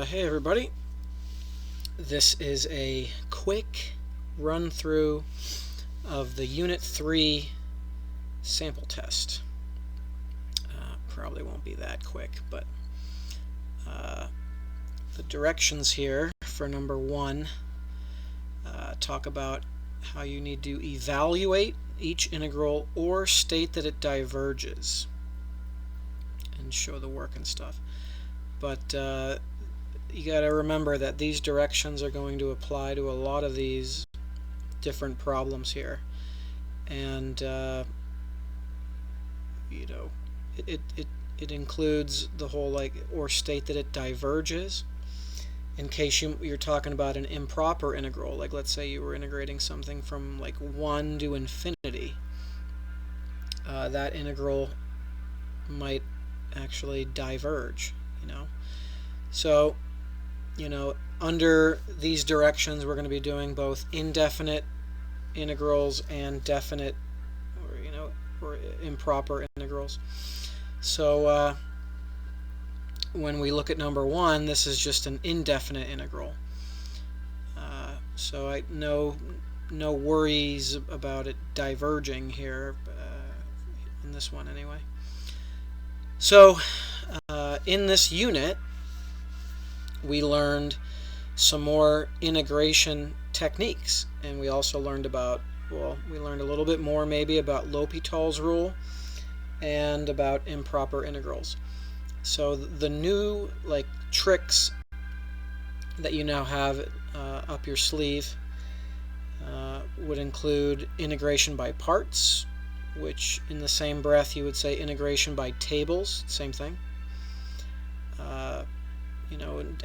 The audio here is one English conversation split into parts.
Hey everybody, this is a quick run through of the Unit 3 sample test. Probably won't be that quick, but the directions here for number 1 talk about how you need to evaluate each integral or state that it diverges and show the work and stuff. But you got to remember that these directions are going to apply to a lot of these different problems here, and it includes the whole or state that it diverges in case you're talking about an improper integral, like let's say you were integrating something from 1 to infinity. That integral might actually diverge, so under these directions we're going to be doing both indefinite integrals and definite or improper integrals. So when we look at number 1, this is just an indefinite integral, so no worries about it diverging here in this one anyway. So in this unit we learned some more integration techniques, and we also learned about, we learned a little bit more maybe about L'Hopital's rule and about improper integrals. So the new tricks that you now have up your sleeve would include integration by parts, which in the same breath you would say integration by tables, same thing.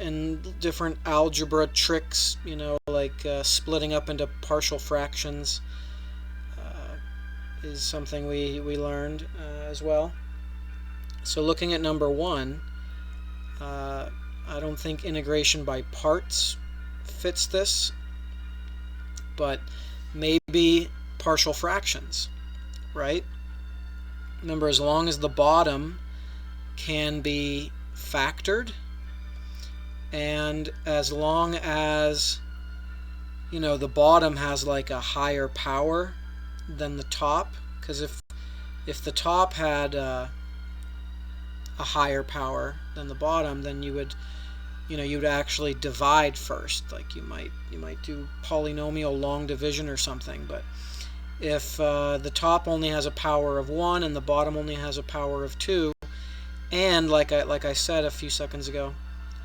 And different algebra tricks, splitting up into partial fractions is something we learned as well. So looking at number 1, I don't think integration by parts fits this, but maybe partial fractions, right? Remember, as long as the bottom can be factored, and as long as the bottom has a higher power than the top, because if the top had a higher power than the bottom, then you would actually divide first. You might do polynomial long division or something. But if the top only has a power of 1 and the bottom only has a power of 2, and like I said a few seconds ago,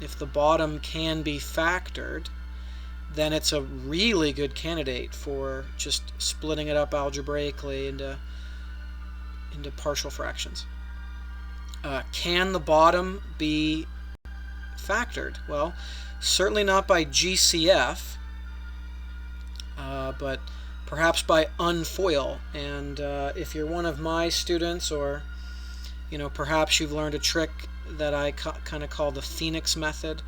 if the bottom can be factored, then it's a really good candidate for just splitting it up algebraically into partial fractions. Can the bottom be factored? Well, certainly not by GCF, but perhaps by unfoil. And if you're one of my students, or perhaps you've learned a trick that I kind of call the Phoenix method,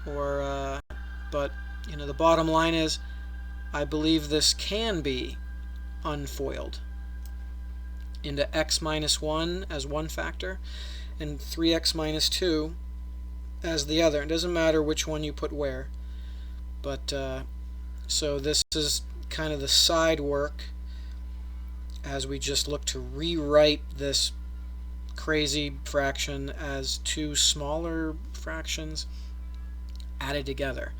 or but the bottom line is, I believe this can be unfoiled into x minus 1 as one factor and 3x minus 2 as the other. It doesn't matter which one you put where, but so this is kind of the side work as we just look to rewrite this crazy fraction as 2 smaller fractions added together.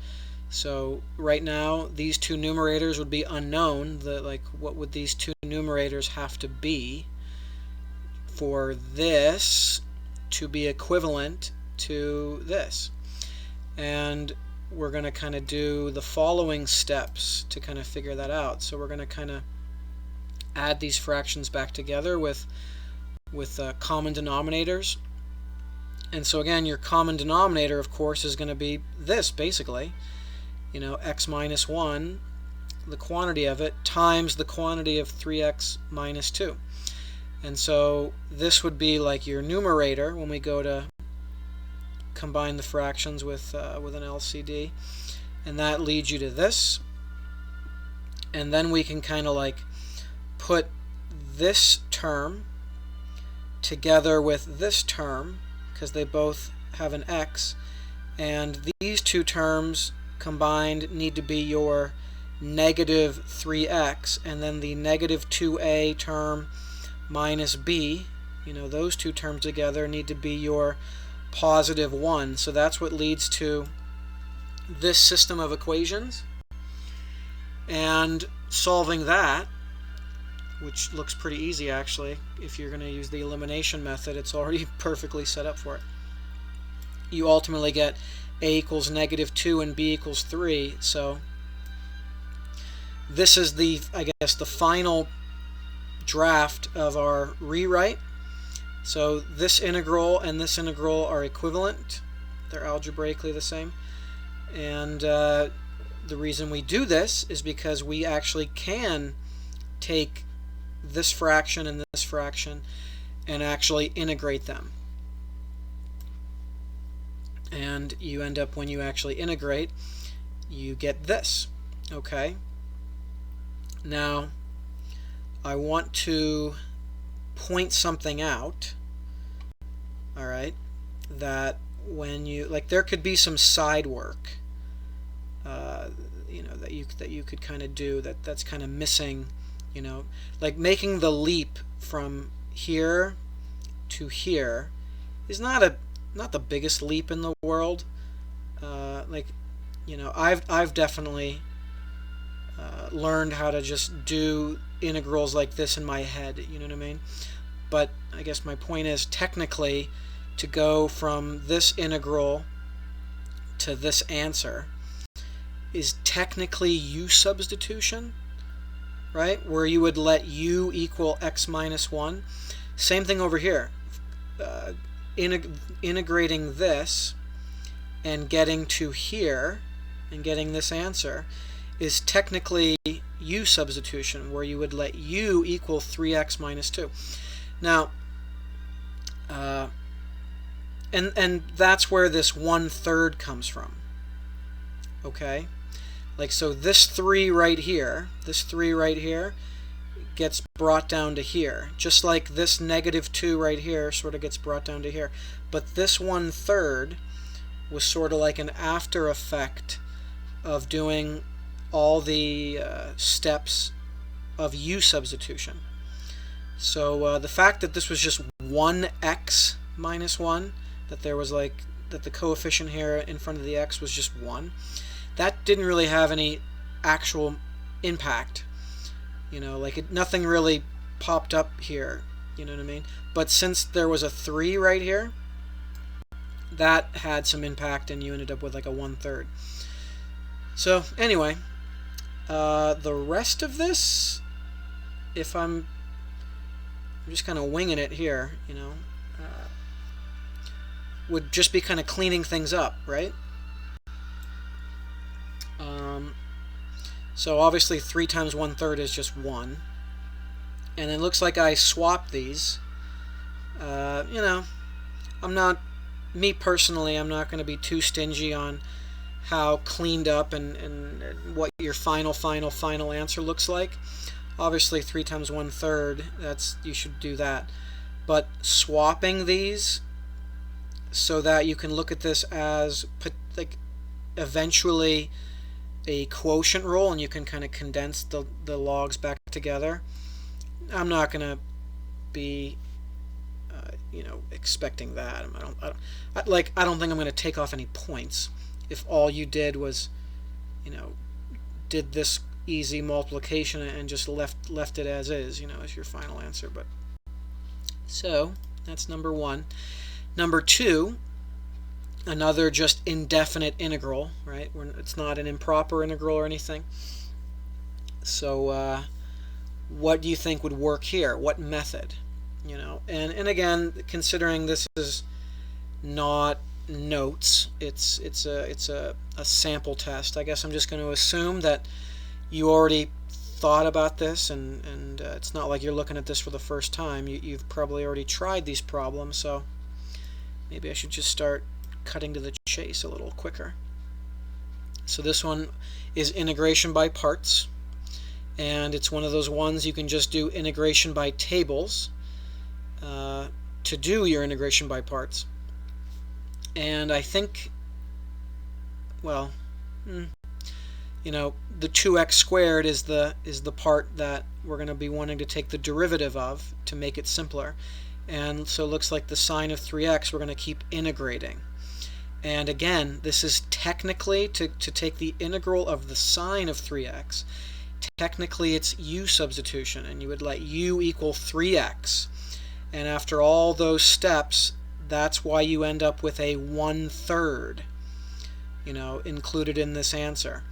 So right now these 2 numerators would be unknown. What would these 2 numerators have to be for this to be equivalent to this? And we're going to kind of do the following steps to kind of figure that out. So we're going to kind of add these fractions back together with common denominators. And so again, your common denominator, of course, is going to be this, basically. X minus 1, the quantity of it, times the quantity of 3x minus 2. And so this would be your numerator when we go to combine the fractions with an LCD. And that leads you to this. And then we can kind of put this term together with this term, because they both have an x, And these two terms combined need to be your negative 3x, and then the negative 2a term minus b, those two terms together need to be your positive 1. So that's what leads to this system of equations. And solving that, which looks pretty easy actually, if you're going to use the elimination method, it's already perfectly set up for it. You ultimately get a equals negative 2 and b equals 3. So this is the, I guess, the final draft of our rewrite. So this integral and this integral are equivalent. They're algebraically the same. And the reason we do this is because we actually can take this fraction and this fraction and actually integrate them. And you end up, when you actually integrate, you get this. Okay? Now, I want to point something out, alright, that when you, like, there could be some side work, that you could kind of do that's kind of missing, like making the leap from here to here is not the biggest leap in the world. I've definitely learned how to just do integrals like this in my head, you know what I mean? But I guess my point is, technically, to go from this integral to this answer is technically u substitution, right? Where you would let u equal x minus 1. Same thing over here. Integrating this and getting to here and getting this answer is technically u substitution, where you would let u equal 3x minus 2. Now, and that's where this 1/3 comes from. Okay? Like, so this 3 right here gets brought down to here. Just like this negative 2 right here sort of gets brought down to here. But this 1/3 was sort of like an after effect of doing all the steps of u substitution. So the fact that this was just 1x minus 1, that there was that the coefficient here in front of the x was just 1, that didn't really have any actual impact. Nothing really popped up here, you know what I mean? But since there was a 3 right here, that had some impact, and you ended up with like a 1/3. So anyway, the rest of this, if I'm just kind of winging it here, would just be kind of cleaning things up, right? So obviously 3 times 1/3 is just 1. And it looks like I swapped these. Me personally, I'm not going to be too stingy on how cleaned up and what your final answer looks like. Obviously 3 times 1/3, you should do that. But swapping these so that you can look at this as eventually a quotient rule, and you can kind of condense the logs back together. I'm not going to be expecting that. I don't think I'm going to take off any points if all you did was did this easy multiplication and just left it as is, as your final answer. But so that's number 1. Number 2, another just indefinite integral, right? It's not an improper integral or anything. So what do you think would work here? What method? And again, considering this is not notes, it's a sample test, I guess I'm just going to assume that you already thought about this, and it's not like you're looking at this for the first time. You've probably already tried these problems, so maybe I should just start cutting to the chase a little quicker. So this one is integration by parts, and it's one of those ones you can just do integration by tables to do your integration by parts. And I think well, you know, the 2x squared is the part that we're going to be wanting to take the derivative of to make it simpler. And so it looks like the sine of 3x we're going to keep integrating. And again, this is technically, to take the integral of the sine of 3x, technically it's u substitution, and you would let u equal 3x. And after all those steps, that's why you end up with a 1/3, you know, included in this answer.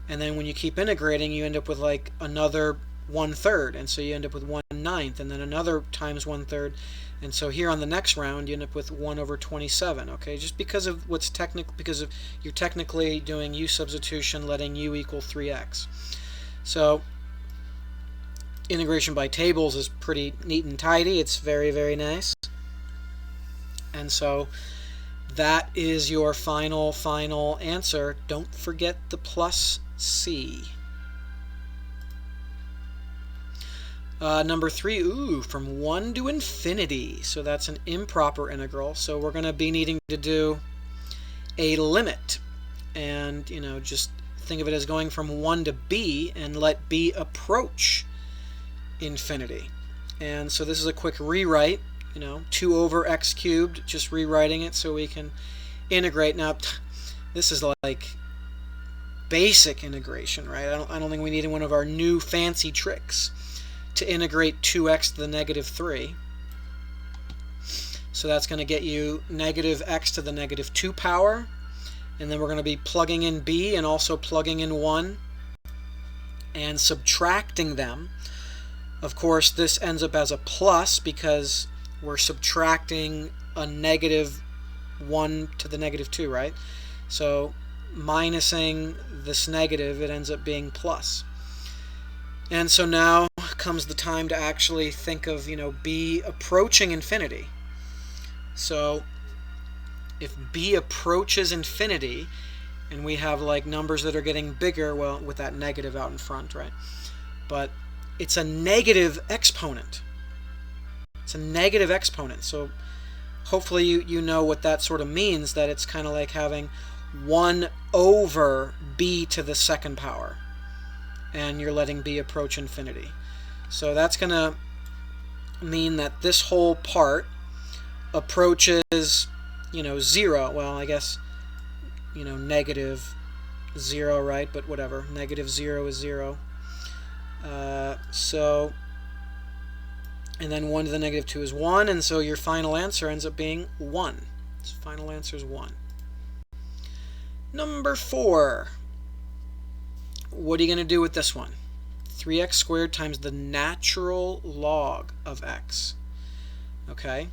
And then when you keep integrating, you end up with like another 1/3, and so you end up with 1/9, and then another times 1/3, and so here on the next round you end up with 1/27. Okay, just because of what's technical, because of you're technically doing u substitution, letting u equal 3x. So integration by tables is pretty neat and tidy. It's very, very nice. And so that is your final answer. Don't forget the plus C. Number 3, from 1 to infinity. So that's an improper integral. So we're going to be needing to do a limit. And, you know, just think of it as going from 1 to b and let b approach infinity. And so this is a quick rewrite, you know, 2 over x cubed, just rewriting it so we can integrate. Now, this is like basic integration, right? I don't think we need one of our new fancy tricks to integrate 2x to the -3. So that's going to get you negative x to the -2 power. And then we're going to be plugging in b and also plugging in 1 and subtracting them. Of course, this ends up as a plus because we're subtracting a -1 to the -2, right? So minusing this negative, it ends up being plus. And so now comes the time to actually think of, you know, b approaching infinity. So if b approaches infinity and we have like numbers that are getting bigger, well, with that negative out in front, right? But it's a negative exponent. It's a negative exponent. So hopefully you know what that sort of means, that it's kind of like having 1 over b to the 2nd power. And you're letting b approach infinity. So that's going to mean that this whole part approaches, you know, 0. Well, I guess, you know, -0, right? But whatever. -0 is 0. So, and then 1 to the -2 is 1, and so your final answer ends up being 1. So final answer is 1. Number 4. What are you going to do with this one? 3x squared times the natural log of x. Okay,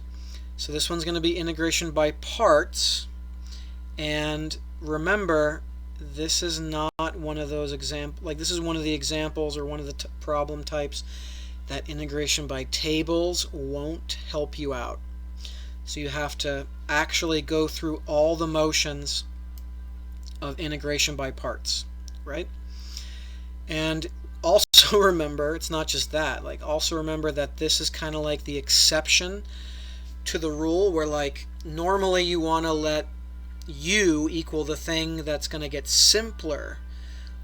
so this one's going to be integration by parts, and remember, this is not one of those this is one of the examples or one of the problem types that integration by tables won't help you out. So you have to actually go through all the motions of integration by parts, right? And also remember, it's not just that, like also remember that this is kind of like the exception to the rule, where like normally you want to let u equal the thing that's going to get simpler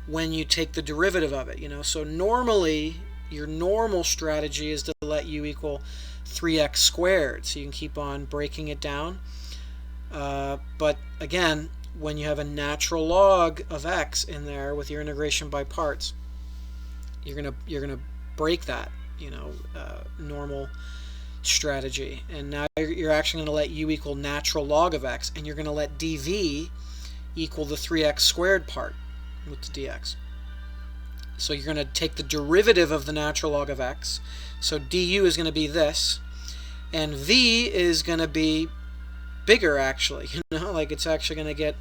when you take the derivative of it, you know. So normally your normal strategy is to let u equal 3x squared, so you can keep on breaking it down. But again, when you have a natural log of x in there with your integration by parts, you're gonna break that, you know, normal strategy, and now you're actually going to let u equal natural log of x, and you're going to let dv equal the 3x squared part with the dx. So you're going to take the derivative of the natural log of x, so du is going to be this, and v is going to be bigger, actually, you know, like it's actually going to get,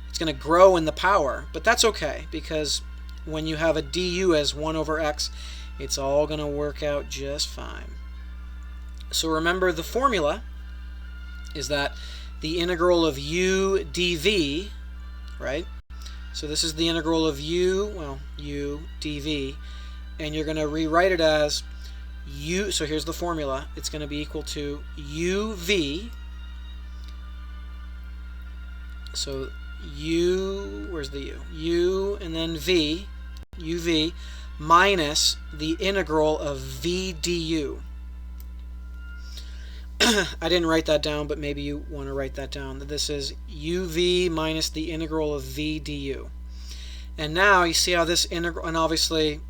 it's going to grow in the power, but that's okay, because when you have a du as 1 over x, it's all going to work out just fine. So remember, the formula is that the integral of u dv, right? So this is the integral of u dv, and you're going to rewrite it as u, so here's the formula, it's going to be equal to uv, so u, where's the u? U and then v, uv, minus the integral of v du. I didn't write that down, but maybe you want to write that down. This is uv minus the integral of v du. And now you see how this integral, and obviously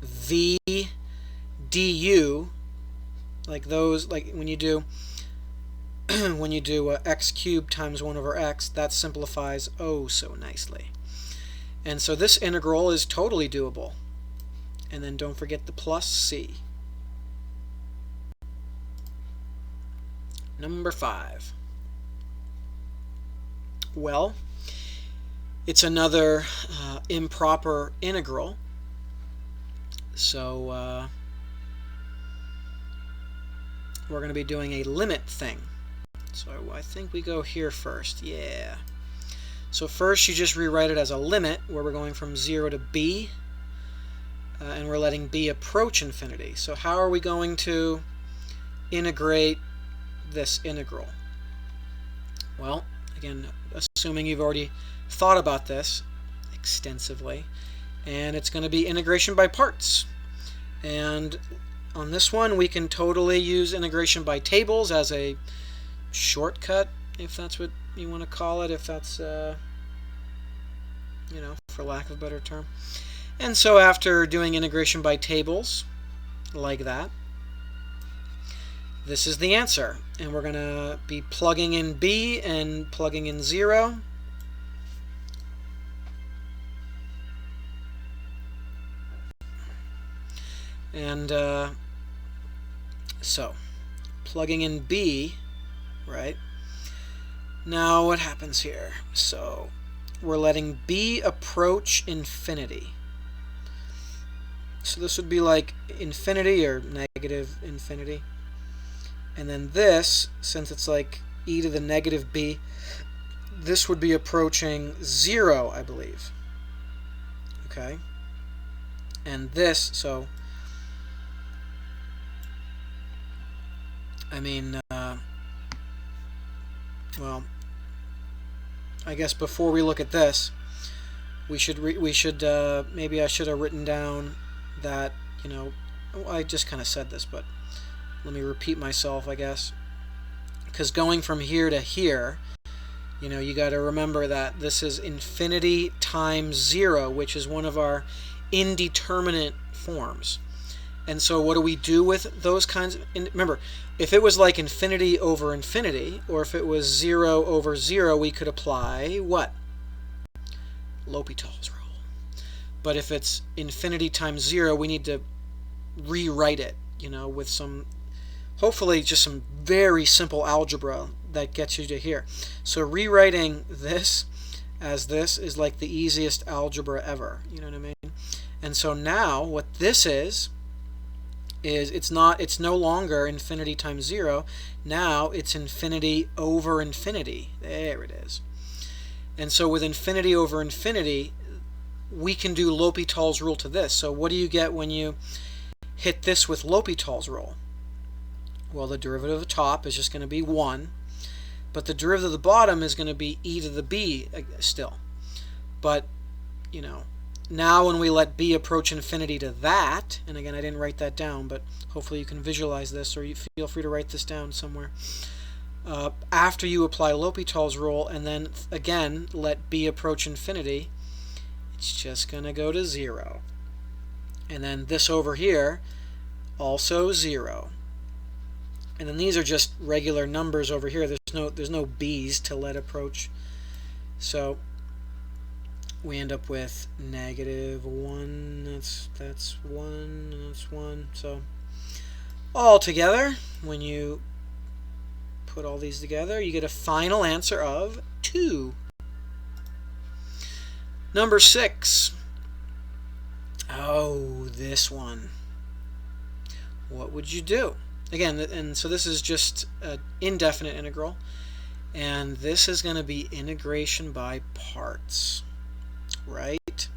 v du, like those, like when you do x cubed times 1 over x, that simplifies oh so nicely. And so this integral is totally doable. And then don't forget the plus c. Number 5. Well, it's another improper integral. So we're going to be doing a limit thing. So I think we go here first. Yeah. So first you just rewrite it as a limit where we're going from 0 to b. And we're letting b approach infinity. So how are we going to integrate this integral? Well, again, assuming you've already thought about this extensively, and it's going to be integration by parts. And on this one, we can totally use integration by tables as a shortcut, if that's what you want to call it, if that's, for lack of a better term. And so after doing integration by tables, like that, this is the answer. And we're going to be plugging in b and plugging in 0. And so, plugging in b, right? Now what happens here? So, we're letting b approach infinity. So this would be like infinity or negative infinity. And then this, since it's like e to the negative b, this would be approaching 0, I believe. Okay? And this, so, I mean, well, I guess before we look at this, we should maybe I should have written down that, I just kind of said this, but let me repeat myself, I guess. Because going from here to here, you got to remember that this is infinity times 0, which is one of our indeterminate forms. And so what do we do with those kinds of... Remember, if it was like infinity over infinity, or if it was 0 over 0, we could apply what? L'Hopital's rule. But if it's infinity times 0, we need to rewrite it, with some... hopefully just some very simple algebra that gets you to here. So rewriting this as this is like the easiest algebra ever. You know what I mean? And so now what this is it's no longer infinity times 0. Now it's infinity over infinity. There it is. And so with infinity over infinity, we can do L'Hopital's rule to this. So what do you get when you hit this with L'Hopital's rule? Well, the derivative of the top is just going to be 1, but the derivative of the bottom is going to be e to the b still. But, now when we let b approach infinity to that, and again, I didn't write that down, but hopefully you can visualize this, or you feel free to write this down somewhere. After you apply L'Hopital's rule, and then again, let b approach infinity, it's just going to go to 0. And then this over here, also 0. And then these are just regular numbers over here. There's no b's to let approach. So we end up with negative 1. That's 1. That's 1. So all together, when you put all these together, you get a final answer of 2. Number 6. Oh, this one. What would you do? Again, and so this is just an indefinite integral, and this is going to be integration by parts, right?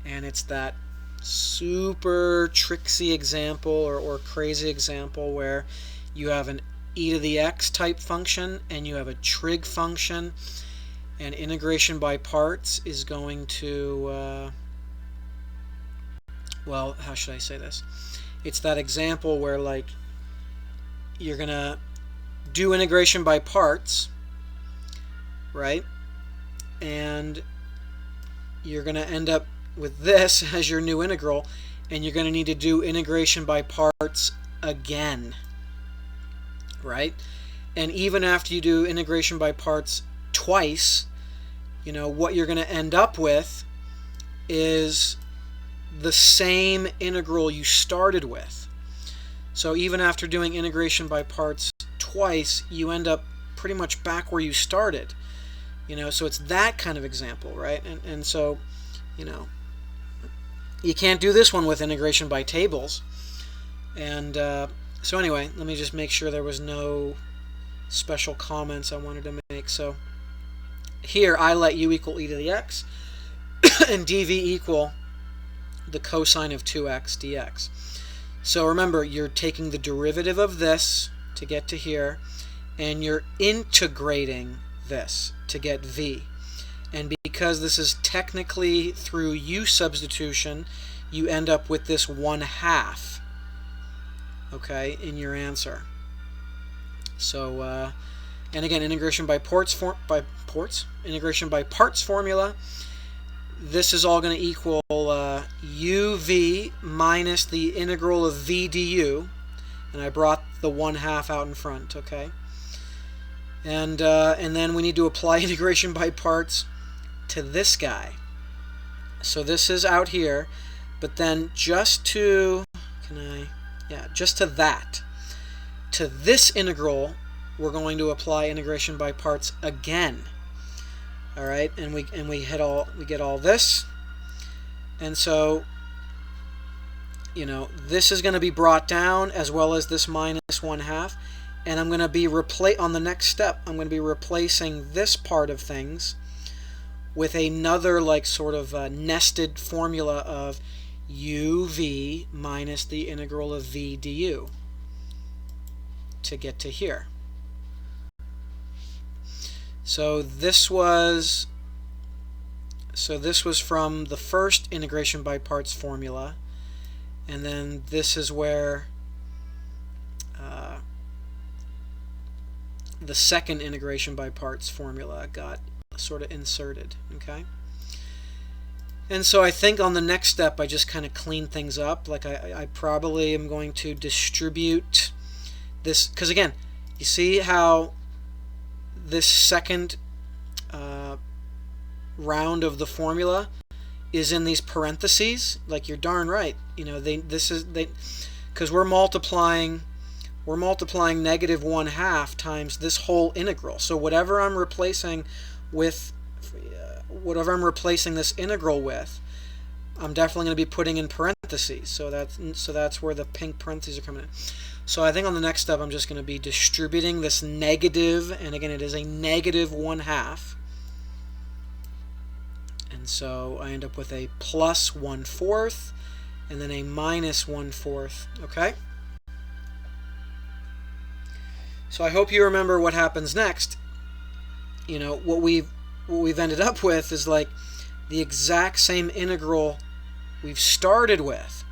And it's that super tricksy example or crazy example where you have an e to the x type function and you have a trig function, And integration by parts is going to, well, how should I say this? It's that example where, like, you're going to do integration by parts, right? And you're going to end up with this as your new integral, and you're going to need to do integration by parts again, right? And even after you do integration by parts twice, you know, what you're going to end up with is the same integral you started with. So even after doing integration by parts twice, you end up pretty much back where you started. You know, so it's that kind of example, right? And so, you know, you can't do this one with integration by tables. And so anyway, let me just make sure there was no special comments I wanted to make. So here I let u equal e to the x and dv equal the cosine of 2x dx. So remember, you're taking the derivative of this to get to here, and you're integrating this to get v. And because this is technically through u substitution, you end up with this 1/2, okay, in your answer. So and again, integration by parts formula, this is all going to equal uv minus the integral of v du, and I brought the 1/2 out in front, okay? And then we need to apply integration by parts to this guy. So this is out here, but then just to, just to that, to this integral, we're going to apply integration by parts again. All right, and we get all this, and so, you know, this is going to be brought down as well as this minus 1/2, and I'm going to be on the next step, I'm going to be replacing this part of things with another, like, sort of nested formula of uv minus the integral of v du to get to here. So this was from the first integration by parts formula, and then this is where the second integration by parts formula got sort of inserted, okay? And so I think on the next step I just kind of clean things up. Like I probably am going to distribute this, because again, you see how this second round of the formula is in these parentheses. Like, you're darn right. You know, because we're multiplying negative 1/2 times this whole integral. So whatever I'm replacing this integral with, I'm definitely going to be putting in parentheses. So that's where the pink parentheses are coming in. So I think on the next step I'm just going to be distributing this negative, and again it is a negative 1/2. And so I end up with a plus 1/4 and then a minus 1/4, okay? So I hope you remember what happens next. You know, what we've ended up with is like the exact same integral we've started with.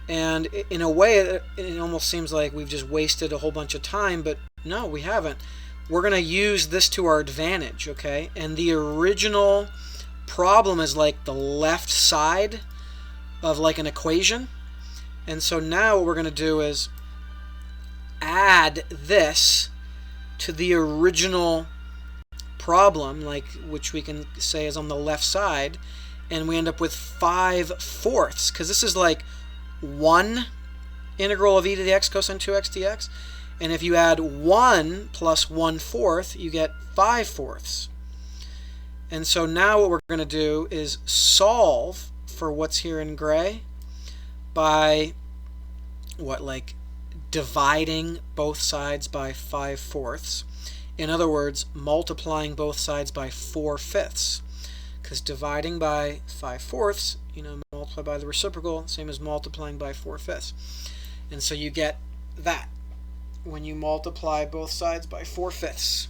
And in a way, it almost seems like we've just wasted a whole bunch of time, but no, we haven't. We're going to use this to our advantage, okay? And the original problem is like the left side of like an equation. And so now what we're going to do is add this to the original problem, like, which we can say is on the left side, and we end up with 5/4, because this is like 1 integral of e to the x cosine 2x dx, and if you add 1 plus 1/4, you get 5/4. And so now what we're going to do is solve for what's here in gray by dividing both sides by 5/4. In other words, multiplying both sides by 4/5. Because dividing by 5/4, you know, multiply by the reciprocal, same as multiplying by 4/5. And so you get that when you multiply both sides by 4/5.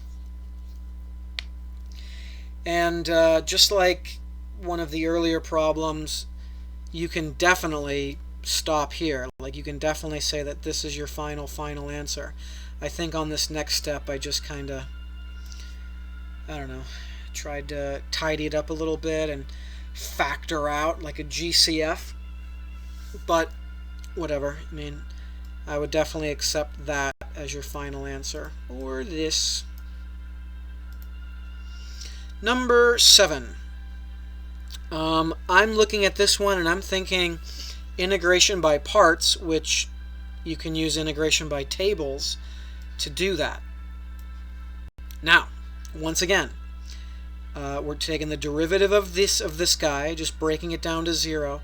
And just like one of the earlier problems, you can definitely stop here. Like, you can definitely say that this is your final answer. I think on this next step I just kind of, I don't know, tried to tidy it up a little bit and factor out like a GCF. But whatever. I mean, I would definitely accept that as your final answer. Or this. Number 7. I'm looking at this one and I'm thinking integration by parts, which you can use integration by tables to do that. Now, once again, we're taking the derivative of this guy, just breaking it down to 0.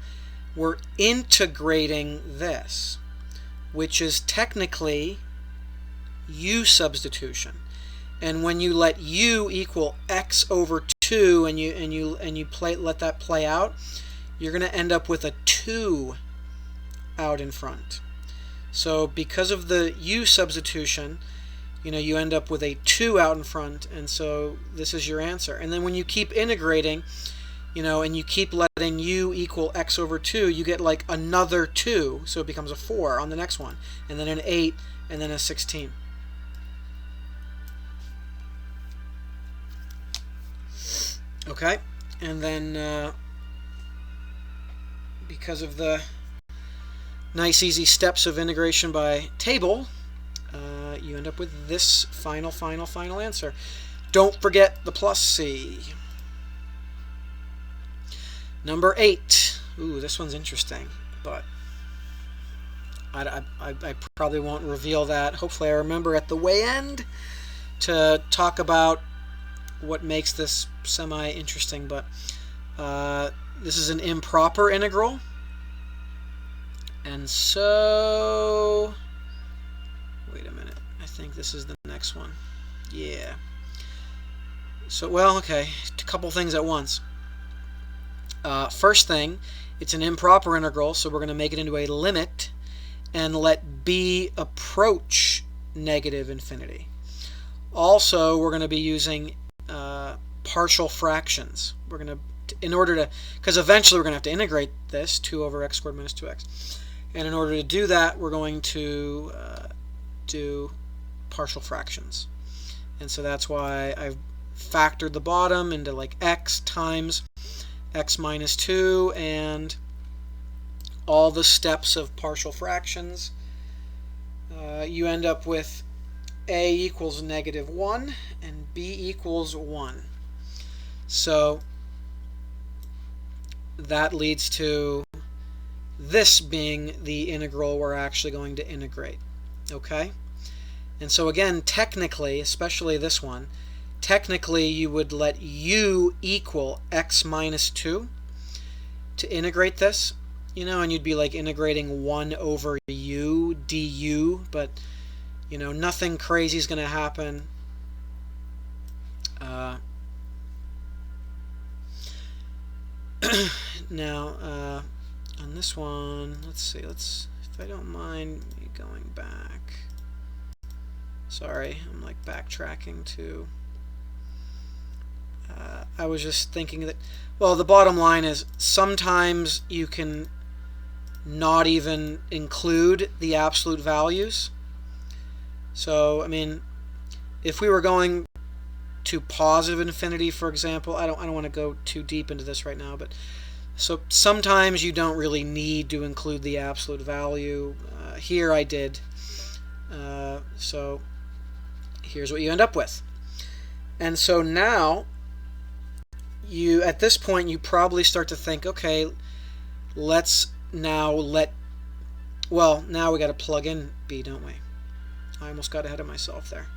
We're integrating this, which is technically u substitution. And when you let u equal x over 2 and you let that play out, you're going to end up with a 2 out in front. So because of the u substitution, you end up with a 2 out in front, and so this is your answer. And then when you keep integrating, and you keep letting u equal x over 2, you get like another 2, so it becomes a 4 on the next one, and then an 8, and then a 16. Okay, and then because of the nice easy steps of integration by table, you end up with this final answer. Don't forget the plus c. Number 8. Ooh, this one's interesting, but I probably won't reveal that. Hopefully I remember at the way end to talk about what makes this semi-interesting, but this is an improper integral, and so wait a minute, I think this is the next one. Yeah. So, well, okay, a couple things at once. First thing, it's an improper integral, so we're going to make it into a limit and let b approach negative infinity. Also, we're going to be using partial fractions. We're going to, because eventually we're going to have to integrate this, 2 over x squared minus 2x. And in order to do that, we're going to do partial fractions. And so that's why I've factored the bottom into like x times x minus 2 and all the steps of partial fractions. You end up with a equals -1 and b equals 1. So that leads to this being the integral we're actually going to integrate. Okay? And so again, technically, especially this one, technically you would let u equal x minus 2 to integrate this, and you'd be like integrating 1 over u du, but nothing crazy is going to happen. Now, on this one, let's see, if I don't mind me going back. Sorry, I'm like backtracking to. I was just thinking that, well, the bottom line is sometimes you can not even include the absolute values. So, I mean, if we were going to positive infinity, for example, I don't want to go too deep into this right now, but so sometimes you don't really need to include the absolute value. Here I did. So here's what you end up with. And so now, at this point, you probably start to think, okay, let's now now we got to plug in b, don't we? I almost got ahead of myself there.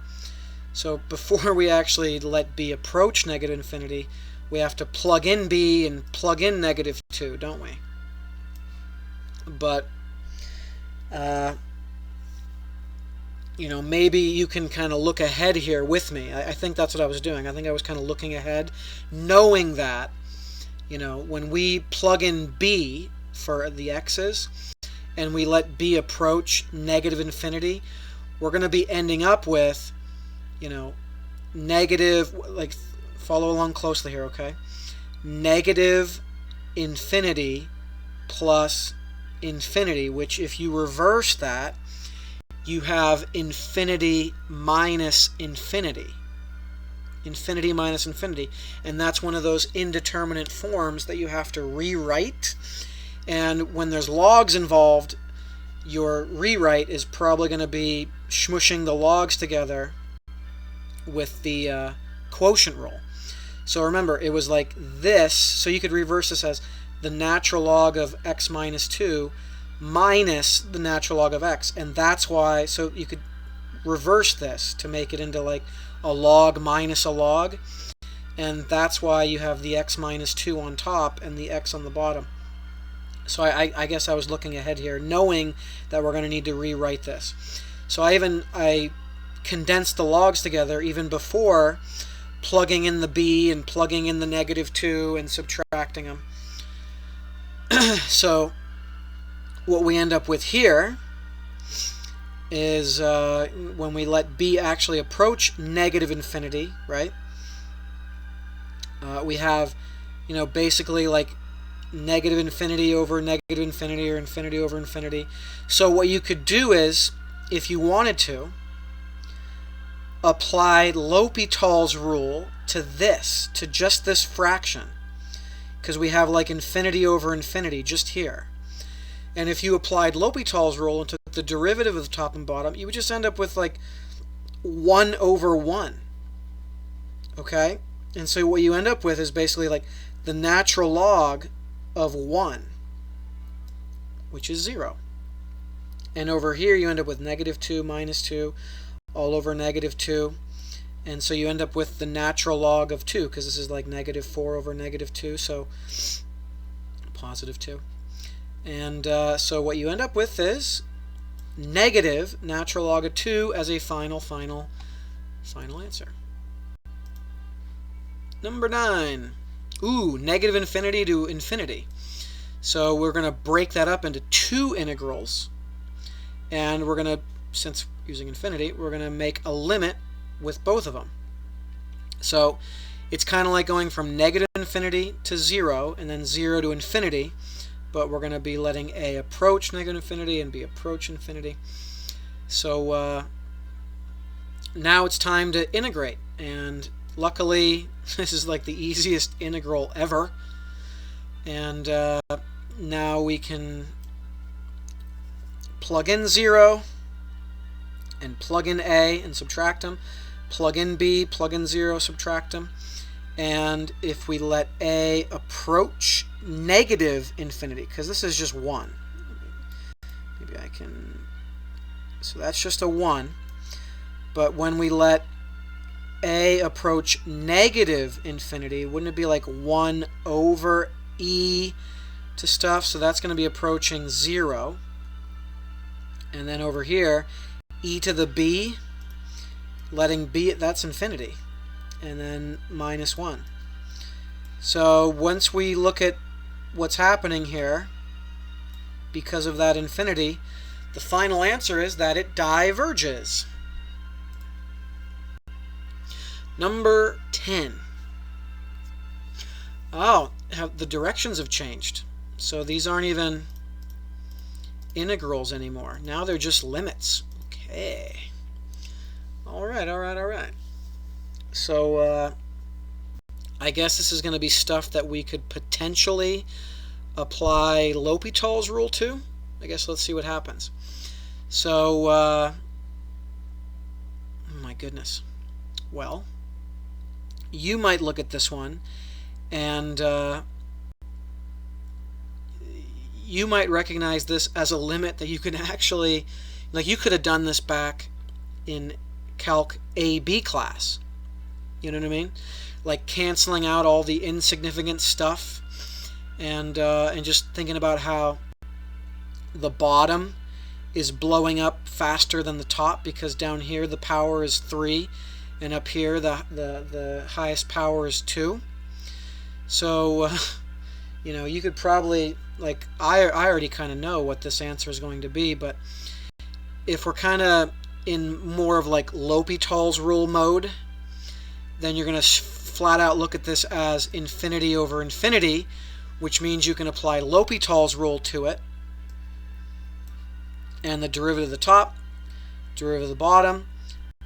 So before we actually let b approach negative infinity, we have to plug in b and plug in -2, don't we? But maybe you can kind of look ahead here with me. I think that's what I was doing. I think I was kind of looking ahead, knowing that when we plug in b for the x's and we let b approach negative infinity, we're going to be ending up with negative, like follow along closely here, okay? Negative infinity plus infinity, which if you reverse that, you have infinity minus infinity. Infinity minus infinity. And that's one of those indeterminate forms that you have to rewrite. And when there's logs involved, your rewrite is probably going to be smushing the logs together with the quotient rule. So remember, it was like this, so you could reverse this as the natural log of x minus 2 minus the natural log of x. And that's why, so you could reverse this to make it into like a log minus a log. And that's why you have the x minus 2 on top and the x on the bottom. So I guess I was looking ahead here, knowing that we're going to need to rewrite this. So I condensed the logs together even before plugging in the b and plugging in the negative 2 and subtracting them. So what we end up with here is when we let b actually approach negative infinity, right? We have, basically like negative infinity over negative infinity or infinity over infinity. So what you could do is, if you wanted to, apply L'Hopital's rule to this, to just this fraction, because we have like infinity over infinity just here. And if you applied L'Hopital's rule and took the derivative of the top and bottom, you would just end up with like 1 over 1. Okay? And so what you end up with is basically like the natural log of 1, which is 0. And over here you end up with negative 2 minus 2 all over negative 2. And so you end up with the natural log of 2, because this is like negative 4 over negative 2, so positive 2. And so what you end up with is negative natural log of 2 as a final answer. Number 9. Ooh, negative infinity to infinity. So we're going to break that up into 2 integrals. And we're going to, since using infinity, we're going to make a limit with both of them. So it's kind of like going from negative infinity to 0 and then 0 to infinity. But we're going to be letting a approach negative infinity and b approach infinity. So now it's time to integrate. And luckily, this is like the easiest integral ever. And now we can plug in 0 and plug in a and subtract them. Plug in b, plug in 0, subtract them. And if we let a approach negative infinity, because this is just 1. Maybe I can... So that's just a 1. But when we let a approach negative infinity, wouldn't it be like 1 over e to stuff? So that's going to be approaching 0. And then over here, e to the b, letting b, that's infinity. And then minus 1. So once we look at what's happening here, because of that infinity, the final answer is that it diverges. Number 10. Oh, the directions have changed. So these aren't even integrals anymore. Now they're just limits. Okay. All right. So I guess this is going to be stuff that we could potentially apply L'Hopital's rule to. I guess let's see what happens. So, oh my goodness. Well, you might look at this one and you might recognize this as a limit that you can actually, like you could have done this back in Calc AB class. You know what I mean? Like canceling out all the insignificant stuff and just thinking about how the bottom is blowing up faster than the top, because down here the power is 3 and up here the highest power is 2. So you could probably, like, I already kind of know what this answer is going to be, but if we're kind of in more of like L'Hopital's rule mode, then you're going to flat out look at this as infinity over infinity, which means you can apply L'Hopital's rule to it. And the derivative of the top, derivative of the bottom,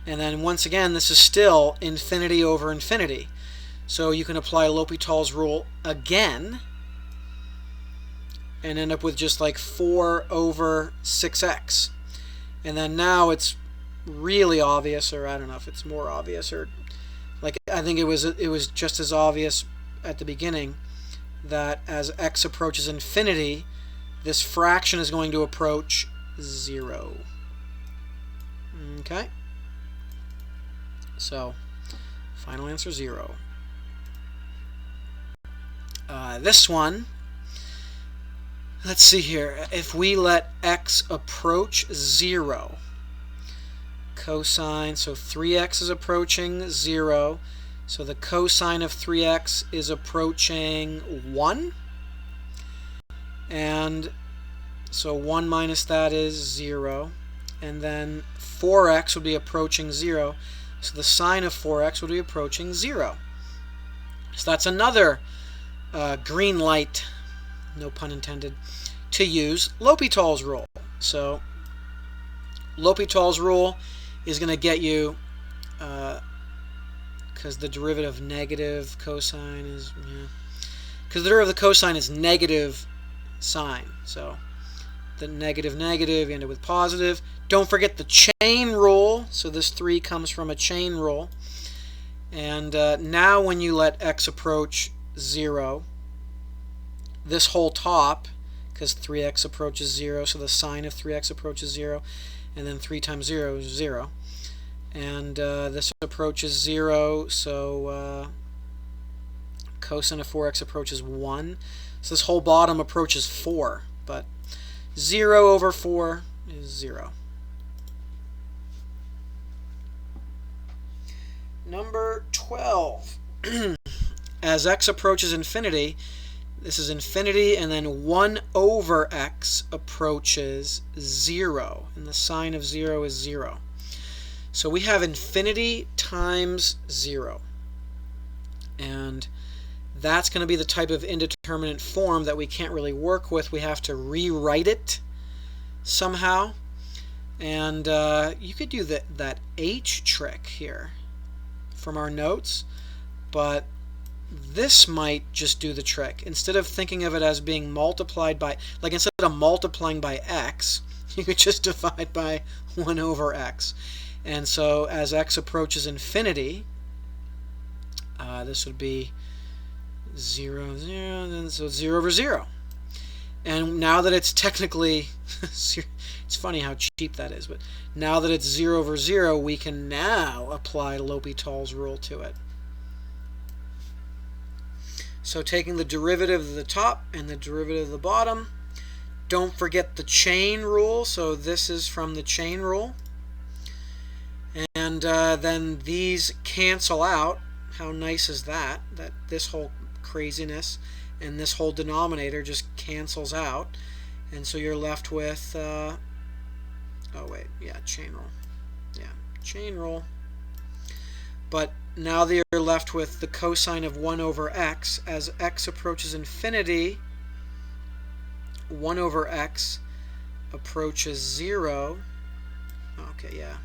and then once again this is still infinity over infinity. So you can apply L'Hopital's rule again and end up with just like 4 over 6x. And then now it's really obvious, or I don't know if it's more obvious, or like I think it was just as obvious at the beginning that as x approaches infinity, this fraction is going to approach 0. Okay? So, final answer 0. This one, let's see here. If we let x approach 0, cosine, so 3x is approaching 0, so the cosine of 3x is approaching 1, and so 1 minus that is 0, and then 4x would be approaching 0, so the sine of 4x would be approaching 0. So that's another green light, no pun intended, to use L'Hopital's rule. So L'Hopital's rule is going to get you, because the derivative of negative cosine is, because the derivative of the cosine is negative sine. So the negative, negative, you end up with positive. Don't forget the chain rule. So this 3 comes from a chain rule. And now when you let x approach 0, this whole top, because 3x approaches 0, so the sine of 3x approaches 0, and then 3 times 0 is 0. And this approaches 0, so cosine of 4x approaches 1. So this whole bottom approaches 4, but 0 over 4 is 0. Number 12. As x approaches infinity, this is infinity, and then 1 over x approaches 0, and the sine of 0 is 0. So we have infinity times 0, and that's going to be the type of indeterminate form that we can't really work with. We have to rewrite it somehow, and you could do that h trick here from our notes, but this might just do the trick. Instead of thinking of it as being multiplied by, like instead of multiplying by x, you could just divide by 1 over x. And so as x approaches infinity, this would be 0, 0, then so 0 over 0. And now that it's technically, it's funny how cheap that is, but now that it's 0 over 0, we can now apply L'Hopital's rule to it. So taking the derivative of the top and the derivative of the bottom, don't forget the chain rule, so this is from the chain rule. And then these cancel out. How nice is that? That this whole craziness and this whole denominator just cancels out. And so you're left with, oh wait, yeah, chain rule. Yeah, chain rule. But now that you're left with the cosine of 1 over x. As x approaches infinity, 1 over x approaches 0. Okay, yeah.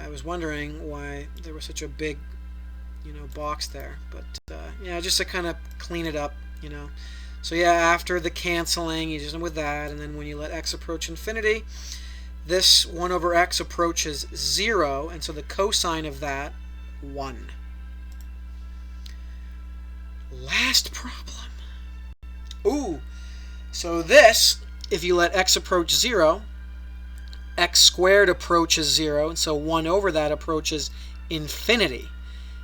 I was wondering why there was such a big, box there. But, yeah, just to kind of clean it up, So, yeah, after the canceling, you just end with that. And then when you let x approach infinity, this 1 over x approaches 0, and so the cosine of that, 1. Last problem. Ooh, so this, if you let x approach 0, x squared approaches 0, and so 1 over that approaches infinity.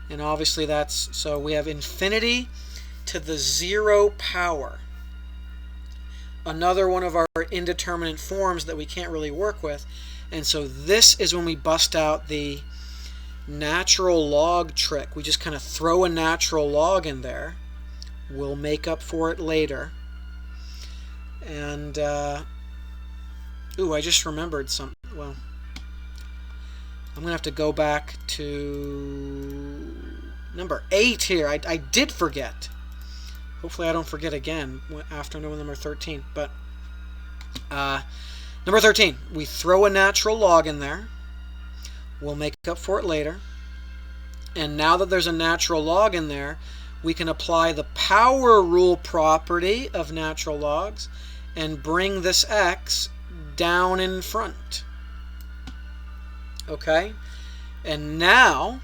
And obviously that's, so we have infinity to the 0 power. Another one of our indeterminate forms that we can't really work with. And so this is when we bust out the natural log trick. We just kind of throw a natural log in there. We'll make up for it later. And, ooh, I just remembered something. Well, I'm going to have to go back to Number 8 here. I did forget. Hopefully I don't forget again after knowing number 13. But number 13, we throw a natural log in there. We'll make up for it later. And now that there's a natural log in there, we can apply the power rule property of natural logs and bring this x down in front. Okay? And now,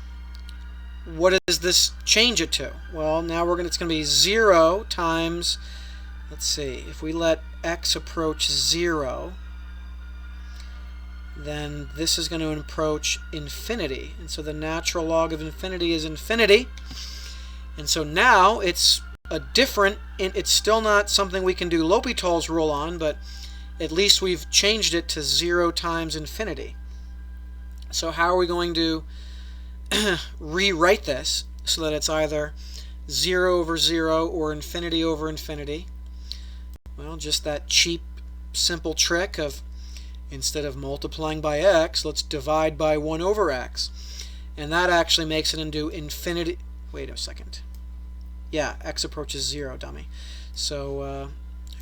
what does this change it to? Well, now it's going to be 0 times, let's see, if we let x approach 0, then this is going to approach infinity. And so the natural log of infinity is infinity. And so now it's it's still not something we can do L'Hopital's rule on, but at least we've changed it to 0 times infinity. So how are we going to rewrite this so that it's either 0 over 0 or infinity over infinity? Well, just that cheap, simple trick of instead of multiplying by x, let's divide by 1 over x. And that actually makes it into infinity. Wait a second. Yeah, x approaches 0, dummy. So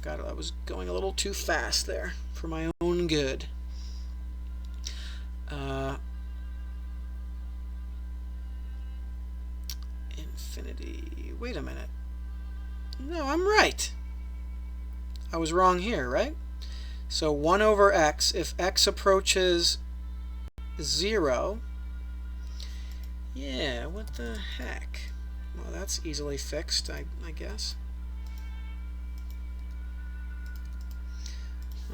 I was going a little too fast there for my own good. Infinity. Wait a minute. No, I'm right. I was wrong here, right? So 1 over x, if x approaches 0, yeah, what the heck? Well, that's easily fixed, I guess.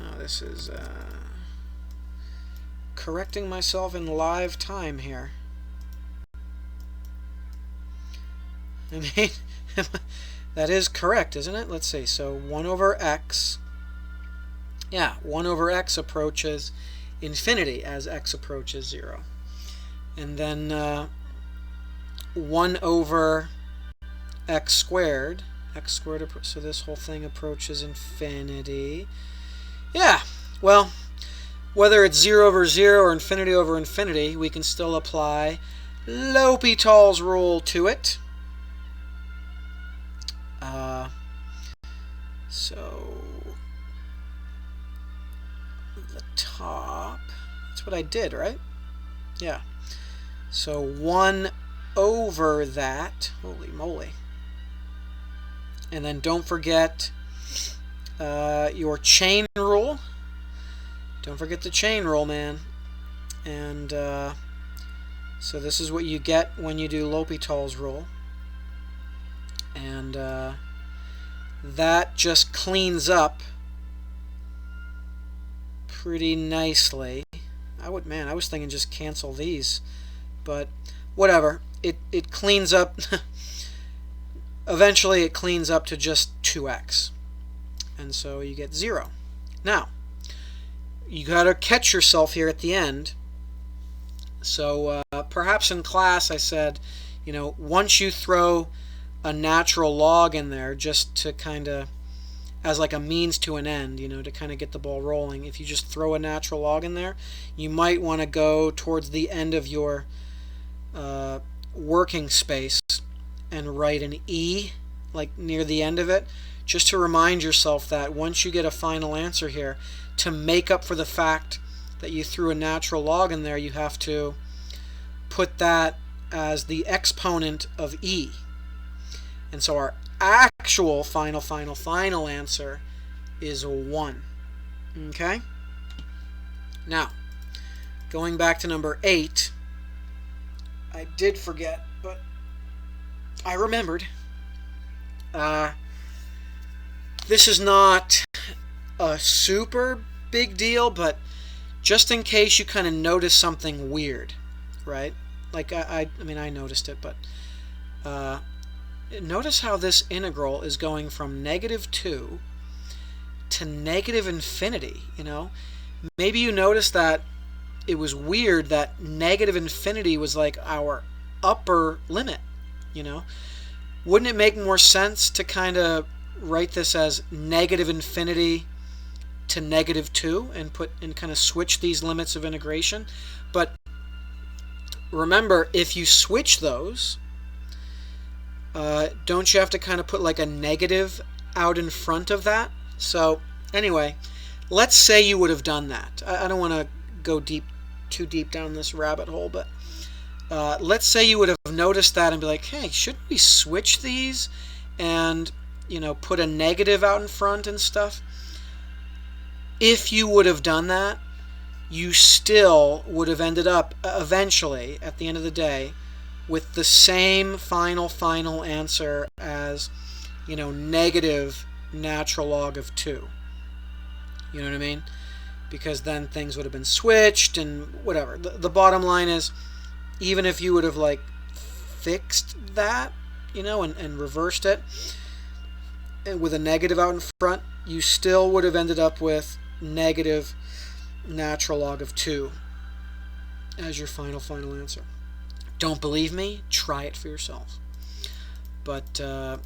Oh, this is correcting myself in live time here. I mean, that is correct, isn't it? Let's see. So 1 over x. Yeah, 1 over x approaches infinity as x approaches 0. And then 1 over x squared. X squared, so this whole thing approaches infinity. Yeah, well, whether it's 0 over 0 or infinity over infinity, we can still apply L'Hopital's rule to it. So the top, that's what I did, right? Yeah. So 1 over that, holy moly. And then don't forget your chain rule. Don't forget the chain rule, man. And so this is what you get when you do L'Hopital's rule. And that just cleans up pretty nicely. I was thinking just cancel these, but whatever. It cleans up. Eventually, it cleans up to just 2x, and so you get 0. Now, you gotta catch yourself here at the end. So perhaps in class I said, once you throw a natural log in there, just to kind of as like a means to an end, to kind of get the ball rolling. If you just throw a natural log in there, you might want to go towards the end of your working space and write an E, like near the end of it, just to remind yourself that once you get a final answer here, to make up for the fact that you threw a natural log in there, you have to put that as the exponent of E. And so our actual final answer is 1. Okay? Now, going back to number 8, I did forget, but I remembered. This is not a super big deal, but just in case you kind of notice something weird, right? Like I noticed it, but notice how this integral is going from -2 to negative infinity. Maybe you noticed that it was weird that negative infinity was like our upper limit. Wouldn't it make more sense to kind of write this as negative infinity to -2 and kind of switch these limits of integration? But remember, if you switch those, don't you have to kind of put like a negative out in front of that? So anyway, let's say you would have done that. I don't want to go too deep down this rabbit hole, but let's say you would have noticed that and be like, hey, shouldn't we switch these and put a negative out in front and stuff? If you would have done that, you still would have ended up eventually, at the end of the day, with the same final answer as, negative natural log of 2. You know what I mean? Because then things would have been switched and whatever. The bottom line is, even if you would have like fixed that, and reversed it and with a negative out in front, you still would have ended up with negative natural log of 2 as your final answer. Don't believe me? Try it for yourself. But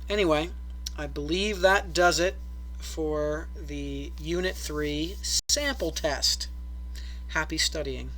anyway, I believe that does it for the Unit 3 sample test. Happy studying.